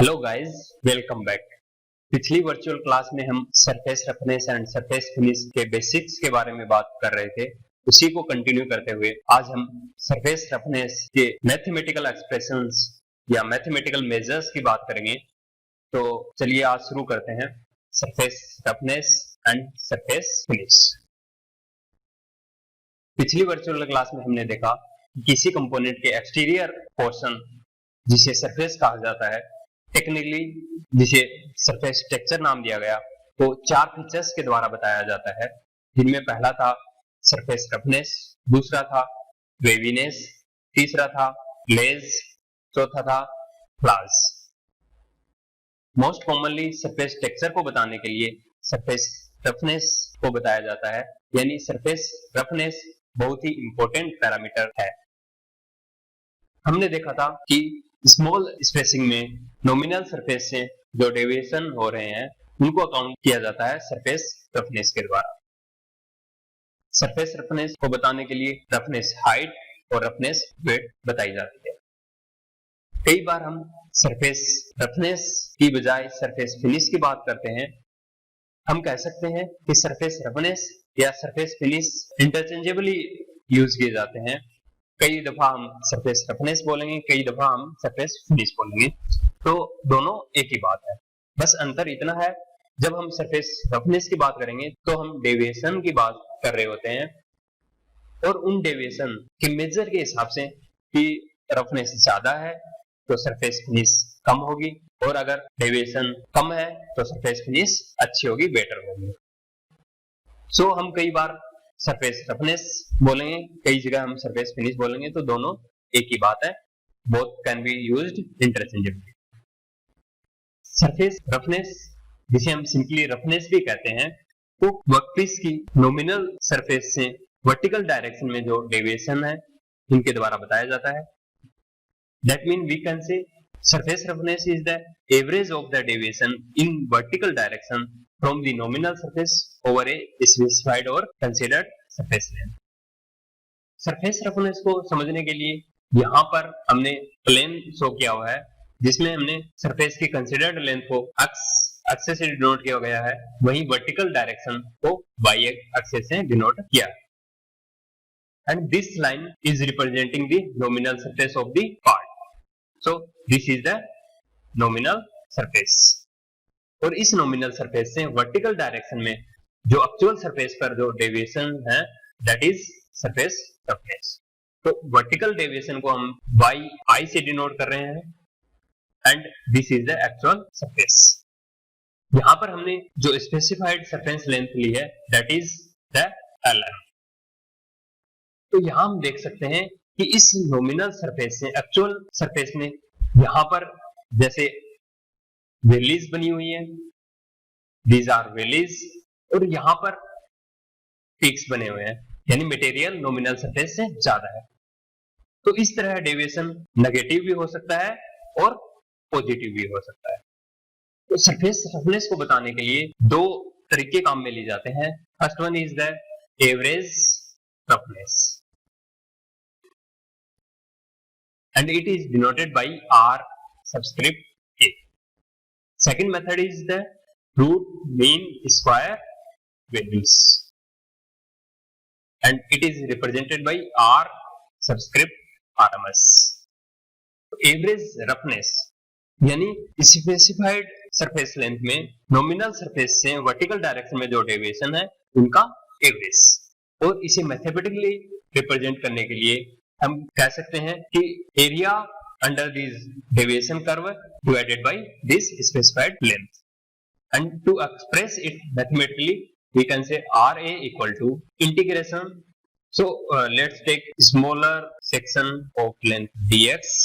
Hello guys, welcome back. पिछली virtual class में हम surface roughness and surface finish के बेसिक्स के बारे में बात कर रहे थे। उसी को कंटिन्यू करते हुए आज हम सरफेस रफनेस के मैथमेटिकल एक्सप्रेशंस या मैथमेटिकल मेजर्स की बात करेंगे। तो चलिए आज शुरू करते हैं surface roughness and surface finish. पिछली वर्चुअल क्लास में हमने देखा कि किसी कंपोनेंट के एक्सटीरियर पोर्शन जिसे सरफेस कहा जाता है, टेक्निकली जिसे सरफेस टेक्सचर नाम दिया गया, तो चार फीचर्स के द्वारा बताया जाता है, जिनमें पहला था सरफेस रफनेस, दूसरा था वेवीनेस, तीसरा था ग्लेज, चौथा था flaws. Most commonly surface texture को बताने के लिए सरफेस रफनेस को बताया जाता है, यानी सरफेस रफनेस बहुत ही इंपॉर्टेंट पैरामीटर है। हमने देखा था कि स्मॉल स्पेसिंग में नॉमिनल सरफेस से जो डेविएशन हो रहे हैं उनको अकाउंट किया जाता है सरफेस रफनेस के द्वारा। सरफेस रफनेस को बताने के लिए रफनेस हाइट और रफनेस वेट बताई जाती है। कई बार हम सरफेस रफनेस की बजाय सरफेस फिनिश की बात करते हैं। हम कह सकते हैं कि सरफेस रफनेस या सरफेस फिनिश इंटरचेंजेबली यूज किए जाते हैं। कई दफा हम सरफेस रफनेस बोलेंगे, कई दफा हम सरफेस फिनिश बोलेंगे, तो दोनों एक ही बात है। बस अंतर इतना है, जब हम सरफेस रफनेस की बात करेंगे तो हम डेविएशन की बात कर रहे होते हैं, और उन डेविएशन के मेजर के हिसाब से कि रफनेस ज्यादा है तो सरफेस फिनिश कम होगी, और अगर डेविएशन कम है तो सरफेस फिनिश अच्छी होगी, बेटर होगी। सो हम कई बार सरफेस रफनेस बोलेंगे, कई जगह हम सरफेस फिनिश बोलेंगे, तो दोनों एक ही बात है। Both can be used interchangeably. Surface roughness, जिसे हम सिंपली रफनेस भी कहते हैं, तो वर्कपीस की नॉमिनल सरफेस से वर्टिकल डायरेक्शन में जो डेविएशन है इनके द्वारा बताया जाता है। That mean we can say surface roughness is the average of the deviation in vertical direction from the nominal surface over a specified or considered surface length. Surface roughness को समझने के लिए यहाँ पर हमने प्लेन शो किया हुआ है, जिसमें हमने सरफेस की कंसिडर्ड लेंथ को एक्सेस से डिनोट किया गया है, वहीं वर्टिकल डायरेक्शन को वाई एक्सेस से डिनोट किया है। And this line is representing the nominal surface of the part. So this is the nominal surface, और इस nominal surface से vertical direction में जो actual surface पर जो deviation है, that is surface roughness। तो vertical deviation को हम yi से denote कर रहे हैं, and this is the actual surface। यहाँ पर हमने जो specified surface length ली है, that is the lm। तो यहाँ हम देख सकते हैं कि इस नॉमिनल सरफेस से एक्चुअल सरफेस में यहां पर जैसे वैलीज बनी हुई है, दीज आर वैलीज, और यहां पर पीक्स बने हुए हैं, यानी मटेरियल नॉमिनल सरफेस से ज्यादा है। तो इस तरह डेविएशन नेगेटिव भी हो सकता है और पॉजिटिव भी हो सकता है। तो सरफेस रफनेस को बताने के लिए दो तरीके काम में लिए जाते हैं। First one is the average roughness, and it is denoted by R subscript A. Second method is the root mean square values, and it is represented by R subscript RMS. Average roughness यानी specified surface length में nominal surface से vertical direction में जो deviation है उनका average, और इसे mathematically represent करने के लिए हम कह सकते हैं कि area under this deviation curve divided by this specified length, and to express it mathematically we can say RA equal to integration. So let's take smaller section of length dx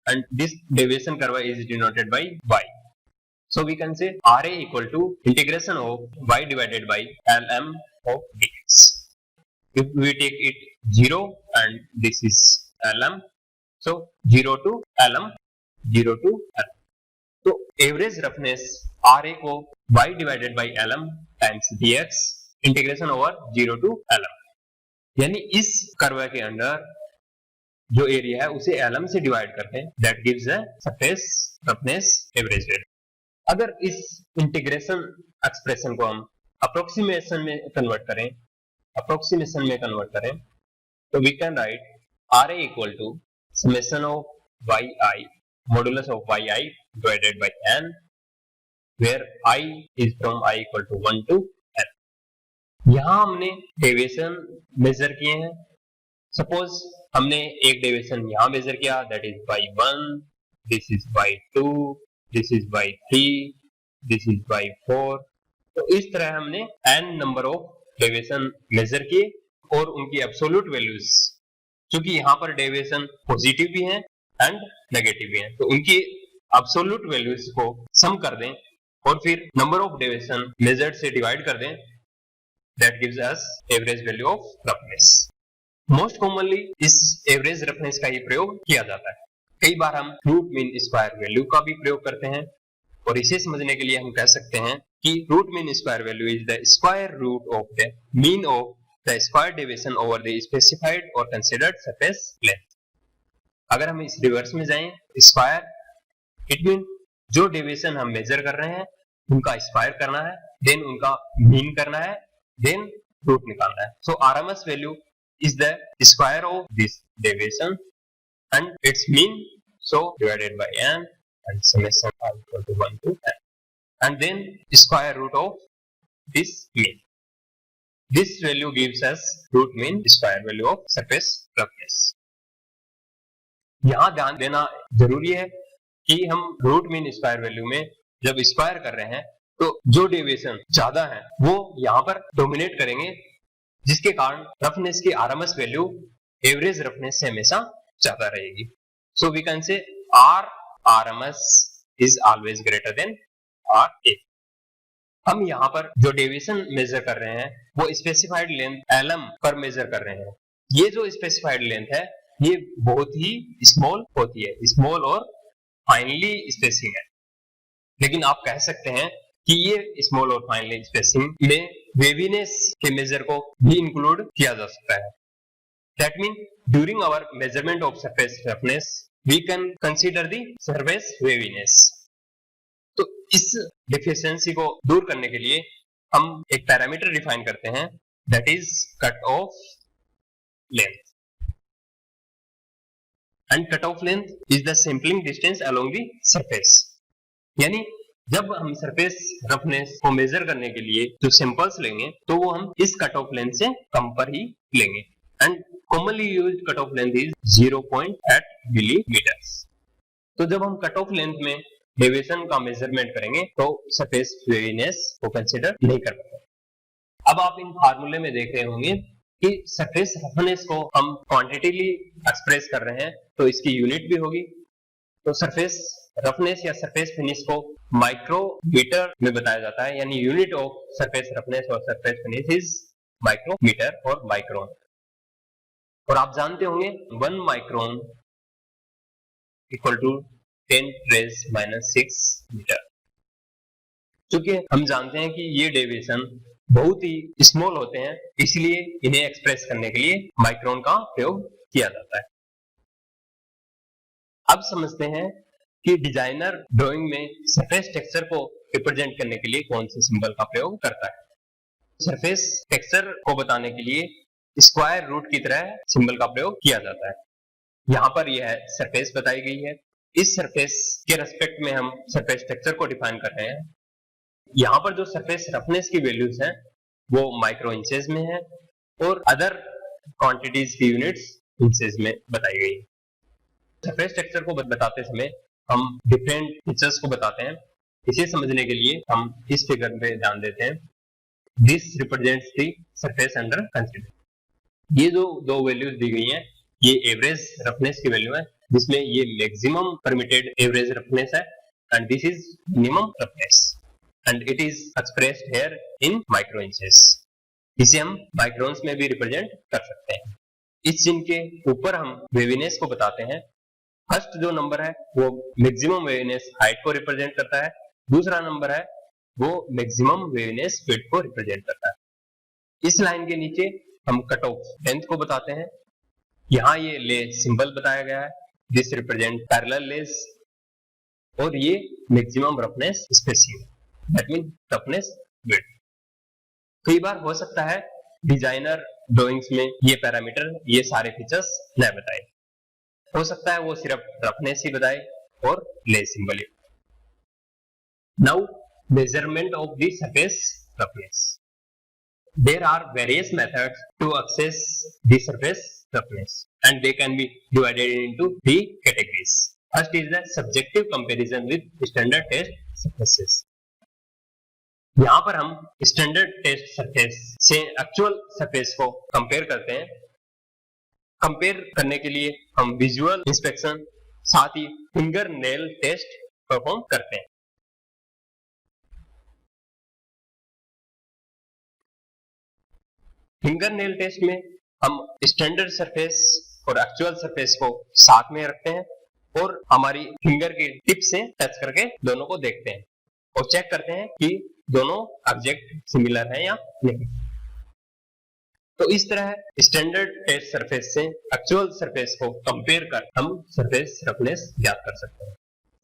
and this deviation curve is denoted by y, so we can say RA equal to integration of y divided by lm of dx. If we take it 0 and this is lm, so 0 to lm, 0 to lm. तो average roughness RA को y divided by lm times dx integration over 0 to lm, यानी इस curve के under जो area है उसे lm से divide करते हैं, that gives a surface roughness average value. अगर इस इंटीग्रेशन एक्सप्रेशन को हम अप्रोक्सीमेशन में कन्वर्ट करें तो we can write RA equal to summation of yi modulus of yi divided by n, where I is from i equal to 1 to n। यहां हमने deviation measure किए हैं। सपोज हमने एक डेविएशन यहां मेजर किया, that is by 1, this is by 2, this is by 3, this is by 4। तो इस तरह हमने n number of deviation measure किए और उनकी एब्सोल्यूट वैल्यूज, क्योंकि यहाँ पर डेविएशन पॉजिटिव भी हैं एंड नेगेटिव भी हैं, तो उनकी एब्सोल्यूट वैल्यूज को सम कर दें और फिर नंबर ऑफ डेविएशन मेजर्ड से डिवाइड कर दें, that gives us average value of roughness. Most commonly इस एवरेज रफनेस का ही प्रयोग किया जाता है। कई बार हम रूट मीन स्क्वायर वैल्यू का भी प्रयोग करते हैं, और इसे समझने के लिए हम कह सकते हैं कि root mean square value is the square root of the mean of the square deviation over the specified और कंसीडर्ड सरफेस लेंथ। अगर हम इस रिवर्स में जाएं, स्क्वायर इट मीन जो डेविएशन हम मेजर कर रहे हैं उनका स्क्वायर करना है, देन उनका मीन करना है, देन रूट निकालना है। सो RMS value is the square of this deviation and its mean, so divided by n and summation are equal to 1 to n, and then square root of this mean. This value gives us root mean square value of surface roughness. यहाँ ध्यान देना जरूरी है कि हम root mean square value में जब square कर रहे हैं तो जो डेविएशन ज्यादा है वो यहाँ पर डोमिनेट करेंगे, जिसके कारण रफनेस की RMS वैल्यू एवरेज रफनेस से हमेशा ज्यादा रहेगी। So we can say RMS is always greater than RA। हम यहाँ पर जो डेविएशन मेजर कर रहे हैं वो स्पेसिफाइड लेंथ LM पर मेजर कर रहे हैं। ये जो स्पेसिफाइड लेंथ है ये बहुत ही स्मॉल होती है, स्मॉल और फाइनली स्पेसिंग है, लेकिन आप कह सकते हैं कि ये स्मॉल और फाइनली स्पेसिंग में वेवीनेस के मेजर को भी इंक्लूड किया जा सकता है। That mean during our measurement of surface roughness we can consider the surface waviness. तो इस डिफिशिएंसी को दूर करने के लिए हम एक पैरामीटर डिफाइन करते हैं, that is cut off length. And cut off length is the sampling distance along the surface, यानी जब हम सरफेस रफनेस को मेजर करने के लिए जो सैंपल्स लेंगे तो वो हम इस कट ऑफ लेंथ से कम पर ही लेंगे। And commonly used cut off length is 0.8 millimetres. तो जब हम कट ऑफ लेंथ में डेविएशन का मेजरमेंट करेंगे तो सरफेस वेवीनेस को कंसीडर नहीं कर पाते। अब आप इन फार्मूले में देख रहे होंगे कि सरफेस रफनेस को हम क्वांटिटीली एक्सप्रेस कर रहे हैं तो इसकी यूनिट भी होगी। तो सरफेस रफनेस या सरफेस फिनिश को माइक्रोमीटर में बताया जाता है, यानी यूनिट ऑफ सरफेस रफनेस और सरफेस फिनिश इज माइक्रोमीटर और माइक्रोन। और आप जानते होंगे 1 माइक्रोन इक्वल टू 10⁻⁻⁶ मीटर। क्योंकि हम जानते हैं कि ये डेविएशन बहुत ही स्मॉल होते हैं, इसलिए इन्हें एक्सप्रेस करने के लिए माइक्रोन का प्रयोग किया जाता है। अब समझते हैं कि डिजाइनर ड्राइंग में सरफेस टेक्सचर को रिप्रेजेंट करने के लिए कौन से सिंबल का प्रयोग करता है। सरफेस टेक्सचर को बताने के लिए स्क्वायर रूट की तरह सिंबल का प्रयोग किया जाता है। यहाँ पर यह सरफेस बताई गई है, इस सरफेस के रेस्पेक्ट में हम सरफेस टेक्सचर को डिफाइन कर रहे हैं। यहाँ पर जो सरफेस रफनेस की वैल्यूज हैं वो माइक्रो इंचेस में है और अदर क्वांटिटीज की यूनिट्स इंचेस में बताई गई है। सरफेस टेक्सचर को बताते समय हम डिफरेंट फीचर्स को बताते हैं। इसे समझने के लिए हम इस फिगर पे ध्यान देते हैं। This represents the surface under consider. ये जो दो वैल्यूज दी गई हैं ये एवरेज रफनेस की वैल्यू है, जिसमें ये मैक्सिमम परमिटेड एवरेज रफनेस है and this is minimum roughness and it is expressed here in micro inches. इसे हम माइक्रोन्स में भी रिप्रेजेंट कर सकते हैं। इस चिन्ह के ऊपर हम वेवीनेस को बताते हैं। फर्स्ट जो नंबर है वो मैक्सिमम वेवीनेस हाइट को रिप्रेजेंट करता है, दूसरा नंबर है वो मैक्सिमम वेवीनेस विड्थ को रिप्रेजेंट करता है। इस लाइन के नीचे हम कट ऑफ लेंथ को बताते हैं। यहाँ ये ले सिंबल बताया गया है, दिस रिप्रेजेंट पैरेलल लेस, और ये maximum roughness spacing, that mean roughness width. कई बार हो सकता है डिजाइनर ड्राइंग्स में ये पैरामीटर, ये सारे फीचर्स न बताए, हो सकता है वो सिर्फ रफनेस ही बताए और ले symbol he. Now measurement of the surface roughness. There are various methods to assess the surface roughness, and they can be divided into three categories. First is the subjective comparison with standard test surfaces. यहाँ पर हम standard test surface से actual surface को compare करते हैं। Compare करने के लिए हम विजुअल इंस्पेक्शन साथ ही फिंगर नेल टेस्ट परफॉर्म करते हैं। फिंगर नेल टेस्ट में हम स्टैंडर्ड सरफेस और एक्चुअल सरफेस को साथ में रखते हैं और हमारी फिंगर की टिप से टच करके दोनों को देखते हैं और चेक करते हैं कि दोनों ऑब्जेक्ट सिमिलर हैं या नहीं। तो इस तरह स्टैंडर्ड टेस्ट सरफेस से एक्चुअल सरफेस को कंपेयर कर हम सरफेस रफनेस ज्ञात कर सकते हैं।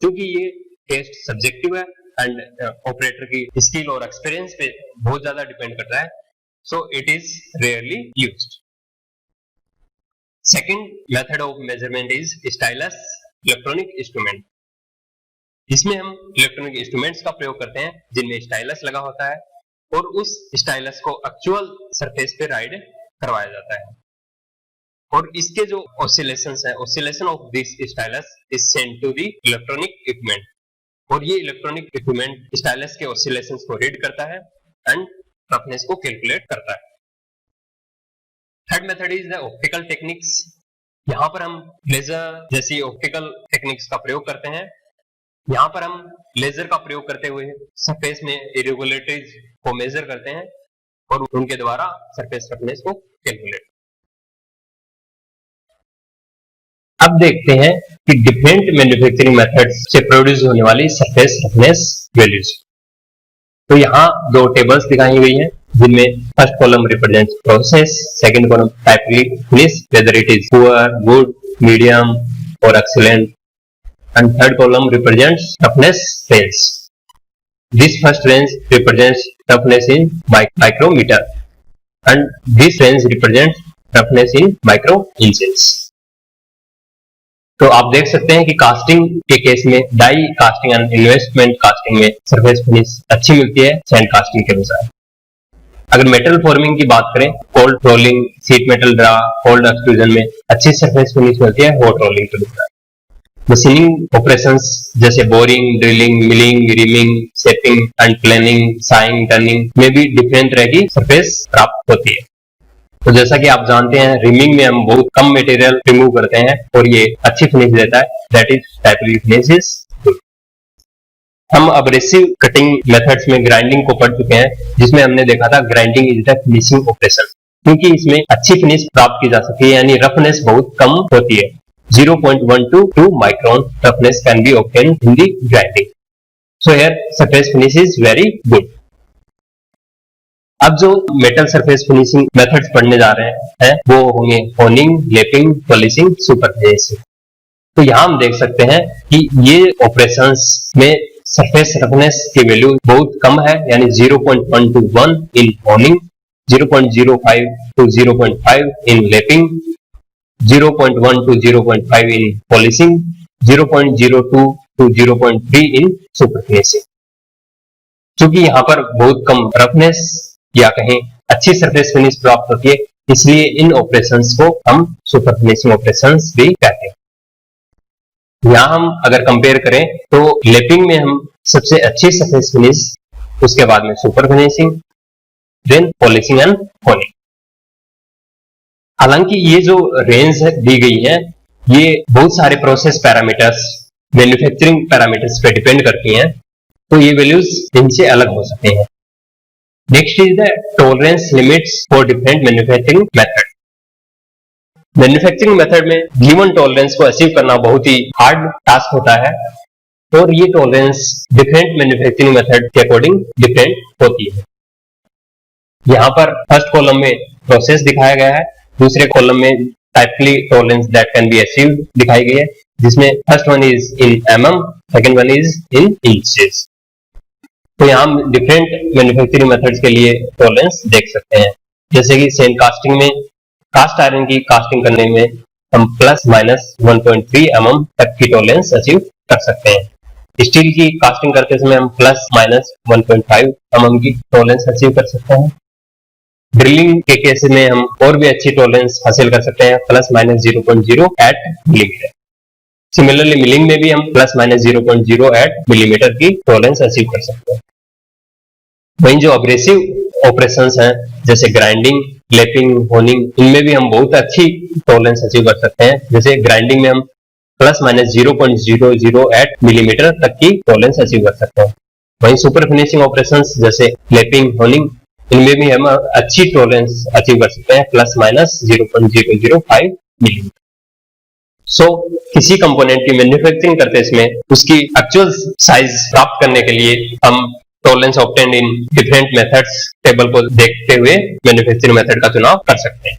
क्योंकि ये टेस्ट सब्जेक्टिव है एंड ऑपरेटर की स्किल और एक्सपीरियंस पे बहुत ज्यादा डिपेंड करता है, so it is rarely used. Second method of measurement is stylus electronic instrument. इसमें हम इलेक्ट्रॉनिक इंस्ट्रूमेंट्स का प्रयोग करते हैं जिनमें स्टाइलस लगा होता है और उस स्टाइलस को एक्चुअल सरफेस पे राइड करवाया जाता है और इसके जो ऑसिलेशंस है, oscillation of this stylus is sent to the electronic equipment और ये इलेक्ट्रॉनिक इक्विपमेंट स्टाइलस के ऑसिलेशंस को रीड करता है एंड रफनेस को कैलकुलेट करता है। Third method is the optical techniques. यहाँ पर हम लेजर जैसी ऑप्टिकल टेक्निक्स का प्रयोग करते हैं। यहाँ पर हम लेजर का प्रयोग करते हुए सरफेस में इरेगुलरिटीज को मेजर करते हैं और उनके द्वारा सरफेस रफनेस को कैलकुलेट। अब देखते हैं कि डिफरेंट मैन्युफैक्चरिंग मेथड्स से प्रोड्यूस होने वाली सरफेस रफनेस वैल्यूज। तो यहाँ दो टेबल्स दिखाई गई हैं जिनमें first column represents process, second column typically finish whether it is poor, good, medium और excellent, and third column represents toughness range. This first range represents toughness in micrometre and this range represents toughness in micro inches. तो आप देख सकते हैं कि casting के case में die casting and investment casting में सरफेस फिनिश अच्छी मिलती है सैंड कास्टिंग के अनुसार। अगर मेटल फॉर्मिंग की बात करें, cold rolling, sheet metal draw, cold extrusion में अच्छी सरफेस फिनिश मिलती है हॉट रोलिंग के अनुसार। मशीनिंग ऑपरेशंस जैसे boring, drilling, milling, reaming, shaping and planning, saying, turning में भी डिफरेंट तरह की सरफेस प्राप्त होती है। तो जैसा कि आप जानते हैं रिमिंग में हम बहुत कम मटेरियल रिमूव करते हैं और ये अच्छी फिनिश देता है, that is typically finish is good. हम अब्रेसिव कटिंग मेथड्स में ग्राइंडिंग को पढ़ चुके हैं जिसमें हमने देखा था grinding is the finishing operation, क्योंकि इसमें अच्छी फिनिश प्राप्त की जा सकती है यानी रफनेस बहुत कम होती है। 0.122 micron roughness can be obtained in the grinding, so here surface finish is very good. अब जो मेटल सरफेस फिनिशिंग मेथड्स पढ़ने जा रहे हैं वो होंगे honing, lapping, polishing, super finishing. तो यहाँ हम देख सकते हैं कि ये ऑपरेशंस में सरफेस रफनेस की वैल्यू बहुत कम है यानी 0.121 इन honing, 0.05 to 0.5 in lapping, 0.1 to 0.5 in polishing, 0.02 to 0.3 in super finishing। चूंकि यहाँ पर बहुत कम रफनेस या कहीं अच्छी सरफेस फिनिश प्राप्त होती है इसलिए इन ऑपरेशंस को हम सुपर फिनिशिंग ऑपरेशंस भी कहते हैं। यहाँ हम अगर कंपेयर करें तो लेपिंग में हम सबसे अच्छी सरफेस फिनिश, उसके बाद में super finishing, then polishing and honing. हालांकि ये जो रेंज दी गई है ये बहुत सारे प्रोसेस पैरामीटर्स, मैन्युफैक्चरिंग पैरामीटर्स पे डिपेंड करती हैं, तो ये वैल्यूज इनसे अलग हो सकते हैं। Next is the tolerance limits for different manufacturing method. Manufacturing method में गिवन टॉलरेंस को अचीव करना बहुत ही हार्ड टास्क होता है और ये टॉलरेंस डिफरेंट मैन्युफैक्चरिंग मेथड के अकॉर्डिंग डिफरेंट होती है। यहाँ पर फर्स्ट कॉलम में प्रोसेस दिखाया गया है, दूसरे कॉलम में typically tolerance that can be achieved दिखाई गई है, जिसमें first one is in mm, second one is in inches. तो यहाँ हम डिफरेंट मैन्युफैक्चरिंग मेथड्स के लिए टॉलरेंस देख सकते हैं, जैसे कि सेम कास्टिंग में कास्ट आयरन की कास्टिंग करने में हम प्लस माइनस 1.3 mm तक की टॉलरेंस अचीव कर सकते हैं। स्टील की कास्टिंग करते समय हम प्लस माइनस 1.5 mm की टॉलरेंस अचीव कर सकते हैं। ड्रिलिंग के केस में हम और भी अच्छी टॉलरेंस हासिल कर सकते हैं, plus minus 0.08 millimetre. Similarly milling में भी हम प्लस माइनस 0.08 मिलीमीटर की टॉलरेंस अचीव कर सकते हैं। वहीं जो अब्रेसिव ऑपरेशंस हैं जैसे ग्राइंडिंग, क्लैपिंग, होनिंग, इनमें भी हम बहुत अच्छी टॉलरेंस अचीव कर सकते हैं। जैसे ग्राइंडिंग में हम प्लस माइनस 0.008 मिलीमीटर तक की टॉलरेंस अचीव कर सकते हैं। वहीं सुपर फिनिशिंग ऑपरेशंस जैसे क्लैपिंग, होनिंग, इनमें भी हम अच्छी टॉलरेंस अचीव कर सकते हैं, प्लस माइनस 0.005 मिलीमीटर। सो किसी कंपोनेंट की मैन्युफैक्चरिंग करते इसमें उसकी एक्चुअल साइज प्राप्त करने के लिए हम tolerance obtained in different methods table को देखते हुए मैन्युफैक्चरिंग मेथड का चुनाव कर सकते हैं।